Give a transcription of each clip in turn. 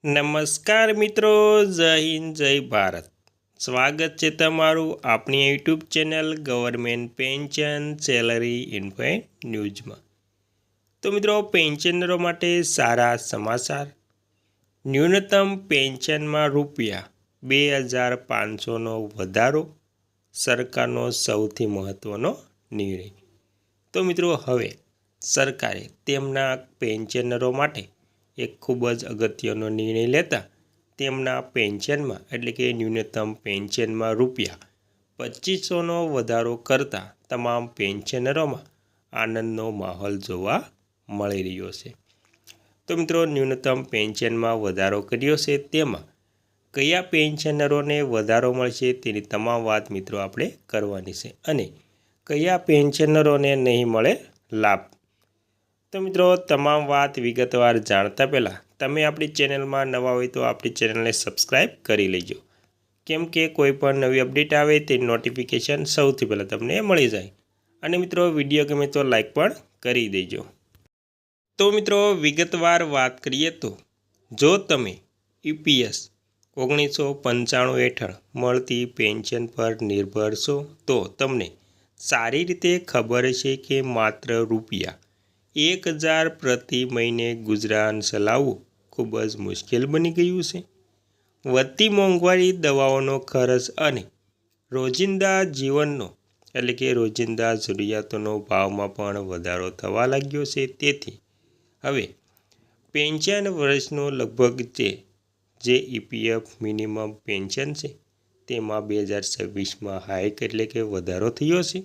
નમસ્કાર મિત્રો, જય હિન્દ, જય ભારત. સ્વાગત છે તમારું આપણી YouTube channel government pension salary info ન્યૂઝમાં. તો મિત્રો, પેન્શનરો માટે સારા સમાચાર. ન્યૂનતમ પેન્શનમાં ₹2,500નો વધારો, સરકારનો સૌથી મહત્ત્વનો નિર્ણય. તો મિત્રો, હવે સરકારે તેમના પેન્શનરો માટે એક ખૂબ જ અગત્યનો નિર્ણય લેતા તેમના પેન્શનમાં એટલે કે ન્યૂનતમ પેન્શનમાં ₹2,500નો વધારો કરતા તમામ પેન્શનરોમાં આનંદનો માહોલ જોવા મળી રહ્યો છે. તો મિત્રો, ન્યૂનતમ પેન્શનમાં વધારો કર્યો છે તેમાં કયા પેન્શનરોને વધારો મળશે તેની તમામ વાત મિત્રો આપણે કરવાની છે અને કયા પેન્શનરોને નહીં મળે લાભ. તો મિત્રો, તમામ વાત વિગતવાર જાણતા પહેલાં તમે આપણી ચેનલમાં નવા હોય તો આપણી ચેનલને સબસ્ક્રાઈબ કરી લેજો, કેમ કે કોઈ પણ નવી અપડેટ આવે તેની નોટિફિકેશન સૌથી પહેલાં તમને મળી જાય. અને મિત્રો, વિડીયો ગમે તો લાઈક પણ કરી દેજો. તો મિત્રો, વિગતવાર વાત કરીએ તો જો તમે EPS 1995 હેઠળ મળતી પેન્શન પર નિર્ભર છો તો તમને સારી રીતે ખબર છે કે માત્ર ₹1,000 પ્રતિ મહિને ગુજરાન ચલાવવું ખૂબ જ મુશ્કેલ બની ગયું છે. વધતી મોંઘવારી, દવાઓનો ખર્ચ અને રોજિંદા જીવનનો એટલે કે રોજિંદા જરૂરિયાતોનો ભાવમાં પણ વધારો થવા લાગ્યો છે. તેથી હવે પેન્શન વર્ષનો લગભગ જે EPF મિનિમમ પેન્શન છે તેમાં 2026માં હાઇક એટલે કે વધારો થયો છે.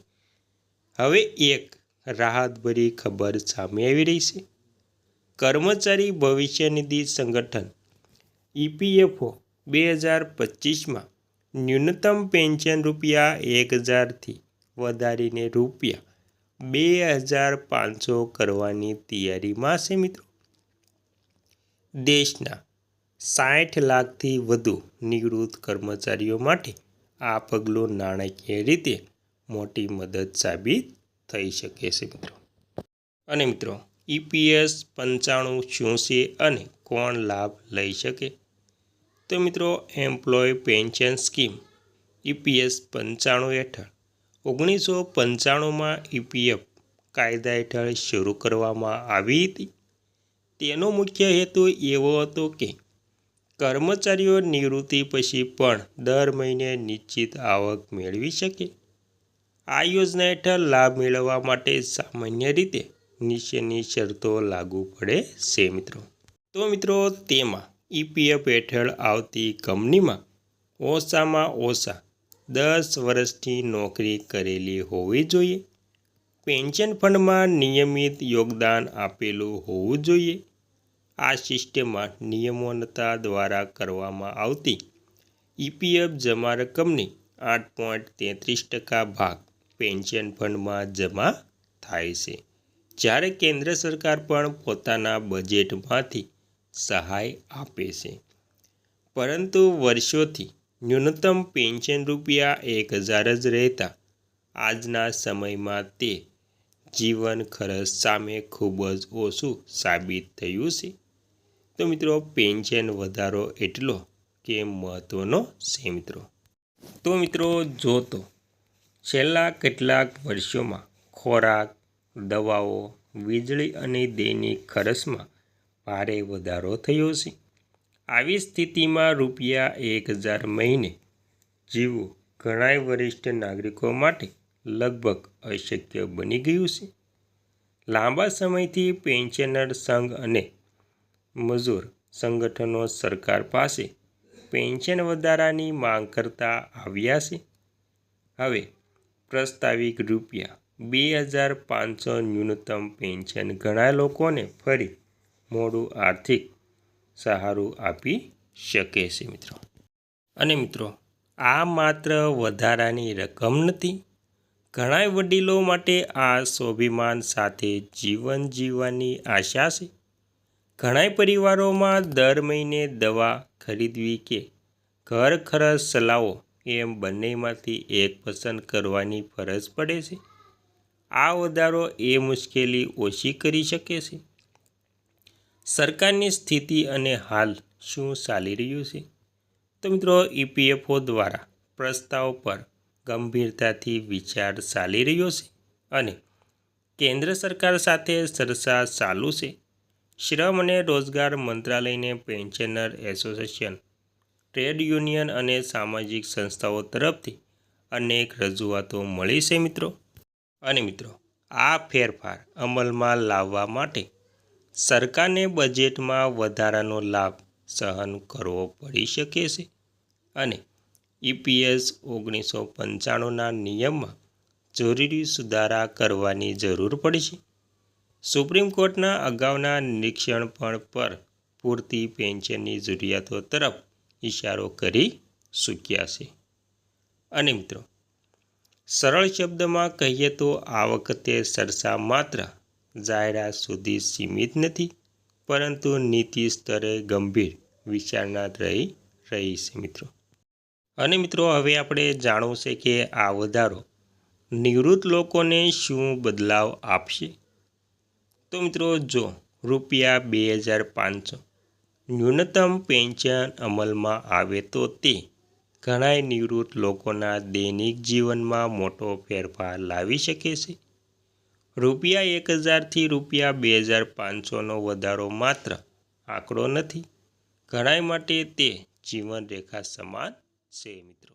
હવે એક રાહતભરી ખબર સામે આવી રહી છે. કર્મચારી ભવિષ્ય નિધિ સંગઠન EPFO 2025માં ન્યૂનતમ પેન્શન ₹1,000થી વધારીને ₹2,500 કરવાની તૈયારીમાં છે. મિત્રો, દેશના 60 લાખથી વધુ નિવૃત્ત કર્મચારીઓ માટે આ પગલું નાણાકીય રીતે મોટી મદદ સાબિત થઈ શકે છે. અને મિત્રો, EPS 95 શું છે અને કોણ લાભ લઈ શકે? તો મિત્રો, એમ્પ્લોય પેન્શન સ્કીમ EPS 95 હેઠળ 1995માં EPF કાયદા હેઠળ શરૂ કરવામાં આવી હતી. તેનો મુખ્ય હેતુ એવો હતો કે કર્મચારીઓ નિવૃત્તિ પછી પણ દર મહિને નિશ્ચિત આવક મેળવી શકે. આ યોજના હેઠળ લાભ મેળવવા માટે સામાન્ય રીતે નીચેની શરતો લાગુ પડે છે. તો મિત્રો, તેમાં EPF હેઠળ આવતી કંપનીમાં ઓછામાં ઓછા 10 વર્ષથી નોકરી કરેલી હોવી જોઈએ. પેન્શન ફંડમાં નિયમિત યોગદાન આપેલું હોવું જોઈએ. આ સિસ્ટમમાં નિયમનતા દ્વારા કરવામાં આવતી EPF જમા રકમની 8.33% ભાગ પેન્શન ફંડમાં જમા થાય છે, જ્યારે કેન્દ્ર સરકાર પણ પોતાના બજેટમાંથી સહાય આપે છે. પરંતુ વર્ષોથી ન્યૂનતમ પેન્શન ₹1,000 જ રહેતા આજના સમયમાં તે જીવન ખર્ચ સામે ખૂબ જ ઓછું સાબિત થયું છે. તો મિત્રો, પેન્શન વધારો એટલો કેમ મહત્ત્વનો છે? તો મિત્રો, જો તો છેલ્લા કેટલાક વર્ષોમાં ખોરાક, દવાઓ, વીજળી અને દૈનિક ખર્ચમાં ભારે વધારો થયો છે. આવી સ્થિતિમાં ₹1,000 મહિને જીવવું ઘણા વરિષ્ઠ નાગરિકો માટે લગભગ અશક્ય બની ગયું છે. લાંબા સમયથી પેન્શનર સંઘ અને મજૂર સંગઠનો સરકાર પાસે પેન્શન વધારાની માંગ કરતા આવ્યા છે. હવે પ્રસ્તાવિત ₹2,500 ન્યૂનતમ પેન્શન ઘણા લોકોને ફરી મોડું આર્થિક સહારો આપી શકે છે. અને મિત્રો, આ માત્ર વધારાની રકમ નથી. ઘણા વડીલો માટે આ સ્વાભિમાન સાથે જીવન જીવવાની આશા છે. ઘણા પરિવારોમાં દર મહિને દવા ખરીદવી કે ઘર ખર્ચ ચલાવવો એમ બંનેમાંથી એક પસંદ કરવાની ફરજ પડે છે. આ વધારો એ મુશ્કેલી ઓછી કરી શકે છે. સરકારની સ્થિતિ અને હાલ શું ચાલી રહ્યું છે? તો મિત્રો EPFO દ્વારા પ્રસ્તાવ પર ગંભીરતાથી વિચાર ચાલી રહ્યો છે અને કેન્દ્ર સરકાર સાથે ચર્ચા ચાલુ છે. શ્રમ અને રોજગાર મંત્રાલયને પેન્શનર એસોસિએશન, ટ્રેડ યુનિયન અને સામાજિક સંસ્થાઓ તરફથી અનેક રજૂઆતો મળી છે મિત્રો. અને મિત્રો આ ફેરફાર અમલમાં લાવવા માટે સરકારને બજેટમાં વધારાનો લાભ સહન કરવો પડી શકે છે અને EPS 1995ના નિયમમાં જરૂરી સુધારા કરવાની જરૂર પડશે. સુપ્રીમ કોર્ટના અગાઉના નિરીક્ષણ પણ પર પૂરતી પેન્શનની જરૂરિયાતો તરફ ઇશારો કરી ચૂક્યા છે. અને મિત્રો સરળ શબ્દમાં કહીએ તો આ વખતે ચર્ચા માત્ર જાહેરાત સુધી સીમિત નથી, પરંતુ નીતિ સ્તરે ગંભીર વિચારણા રહી છે મિત્રો. અને મિત્રો હવે આપણે જાણવું છે કે આ વધારો નિવૃત્ત લોકોને શું બદલાવ આપશે. તો મિત્રો જો ₹2,500 ન્યૂનતમ પેન્શન અમલમાં આવે તો તે ઘણા નિવૃત્ત લોકોના દૈનિક જીવનમાં મોટો ફેરફાર લાવી શકે છે. ₹1,000થી ₹2,500નો વધારો માત્ર આંકડો નથી, ઘણા માટે તે જીવનરેખા સમાન છે મિત્રો.